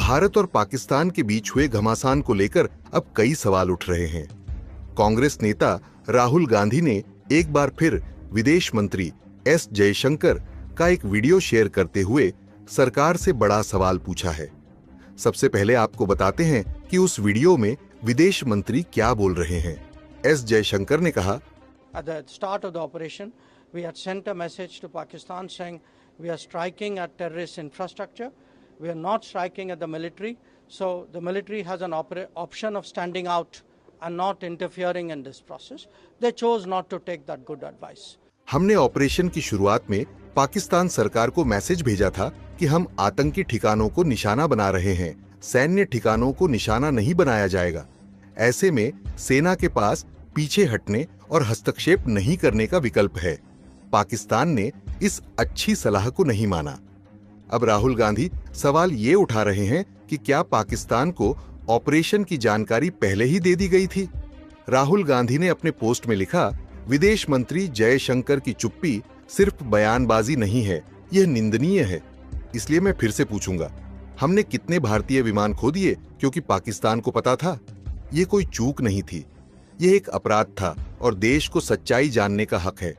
भारत और पाकिस्तान के बीच हुए घमासान को लेकर अब कई सवाल उठ रहे हैं। कांग्रेस नेता राहुल गांधी ने एक बार फिर विदेश मंत्री एस जयशंकर का एक वीडियो शेयर करते हुए सरकार से बड़ा सवाल पूछा है। सबसे पहले आपको बताते हैं कि उस वीडियो में विदेश मंत्री क्या बोल रहे हैं। एस जयशंकर ने कहा, At the start of the operation, we had sent a message to Pakistan saying we are striking at terrorist infrastructure. We are not striking at the military. So the military has an option of standing out and not interfering in this process. They chose not to take that good advice. हमने operation की शुरुआत में पाकिस्तान सरकार को message भेजा था कि हम आतंकी ठिकानों को निशाना बना रहे हैं, सैन्य ठिकानों को निशाना नहीं बनाया जाएगा। ऐसे में सेना के पास पीछे हटने और हस्तक्षेप नहीं करने का विकल्प है। पाकिस्तान ने इस अच्छी सलाह को नहीं माना। अब राहुल गांधी सवाल ये उठा रहे हैं कि क्या पाकिस्तान को ऑपरेशन की जानकारी पहले ही दे दी गई थी। राहुल गांधी ने अपने पोस्ट में लिखा, विदेश मंत्री जयशंकर की चुप्पी सिर्फ बयानबाजी नहीं है, यह निंदनीय है। इसलिए मैं फिर से पूछूंगा, हमने कितने भारतीय विमान खो दिए क्योंकि पाकिस्तान को पता था? यह कोई चूक नहीं थी, यह एक अपराध था और देश को सच्चाई जानने का हक है।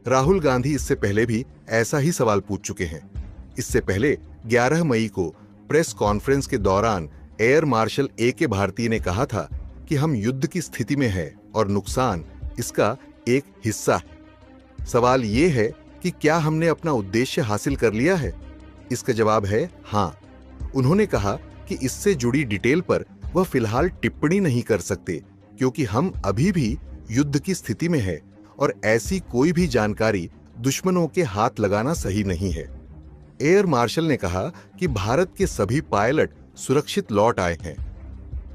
राहुल गांधी इससे पहले भी ऐसा ही सवाल पूछ चुके हैं। इससे पहले 11 मई को प्रेस कॉन्फ्रेंस के दौरान एयर मार्शल A.K. भारती ने कहा था कि हम युद्ध की स्थिति में हैं और नुकसान इसका एक हिस्सा है। सवाल यह है कि क्या हमने अपना उद्देश्य हासिल कर लिया है? इसका जवाब है हां। उन्होंने कहा कि इससे जुड़ी डिटेल पर वह फिलहाल टिप्पणी नहीं कर सकते क्योंकि हम अभी भी युद्ध की स्थिति में हैं और ऐसी कोई भी जानकारी दुश्मनों के हाथ लगाना सही नहीं है। एयर मार्शल ने कहा कि भारत के सभी पायलट सुरक्षित लौट आए हैं।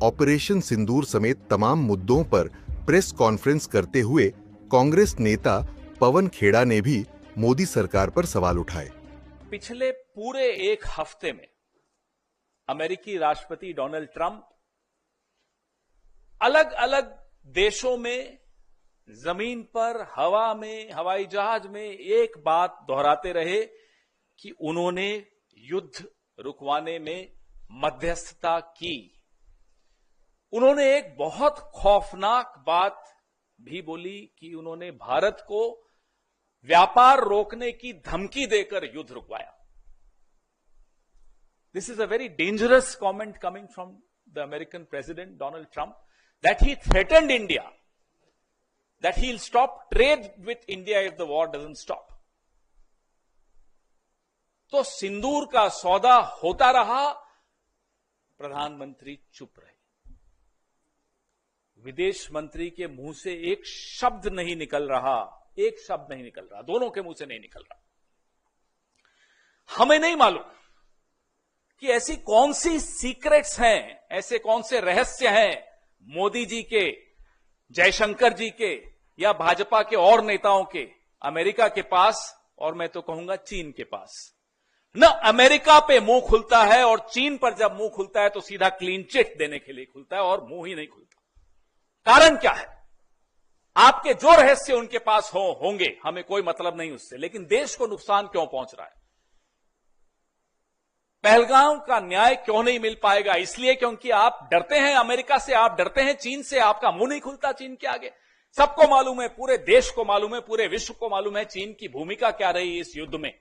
ऑपरेशन सिंदूर समेत तमाम मुद्दों पर प्रेस कॉन्फ्रेंस करते हुए कांग्रेस नेता पवन खेड़ा ने भी मोदी सरकार पर सवाल उठाए। पिछले पूरे एक हफ्ते में अमेरिकी राष्ट्रपति डोनाल्ड ट्रंप अलग अलग देशों में, जमीन पर, हवा में, हवाई जहाज में एक बात दोहराते रहे कि उन्होंने युद्ध रुकवाने में मध्यस्थता की। उन्होंने एक बहुत खौफनाक बात भी बोली कि उन्होंने भारत को व्यापार रोकने की धमकी देकर युद्ध रुकवाया। This is a very dangerous comment coming from the American president Donald Trump that he threatened India, that he'll stop trade with India if the war doesn't stop. तो सिंदूर का सौदा होता रहा, प्रधानमंत्री चुप रहे। विदेश मंत्री के मुंह से एक शब्द नहीं निकल रहा, एक शब्द नहीं निकल रहा, दोनों के मुंह से नहीं निकल रहा। हमें नहीं मालूम कि ऐसी कौन सी सीक्रेट्स हैं, ऐसे कौन से रहस्य हैं मोदी जी के, जयशंकर जी के या भाजपा के और नेताओं के अमेरिका के पास, और मैं तो कहूंगा चीन के पास। न अमेरिका पे मुंह खुलता है और चीन पर जब मुंह खुलता है तो सीधा क्लीन चिट देने के लिए खुलता है और मुंह ही नहीं खुलता। कारण क्या है? आपके जो रहस्य उनके पास होंगे, हमें कोई मतलब नहीं उससे, लेकिन देश को नुकसान क्यों पहुंच रहा है? पहलगाम का न्याय क्यों नहीं मिल पाएगा? इसलिए क्योंकि आप डरते हैं अमेरिका से, आप डरते हैं चीन से, आपका मुंह नहीं खुलता चीन के आगे। सबको मालूम है, पूरे देश को मालूम है, पूरे विश्व को मालूम है चीन की भूमिका क्या रही इस युद्ध में।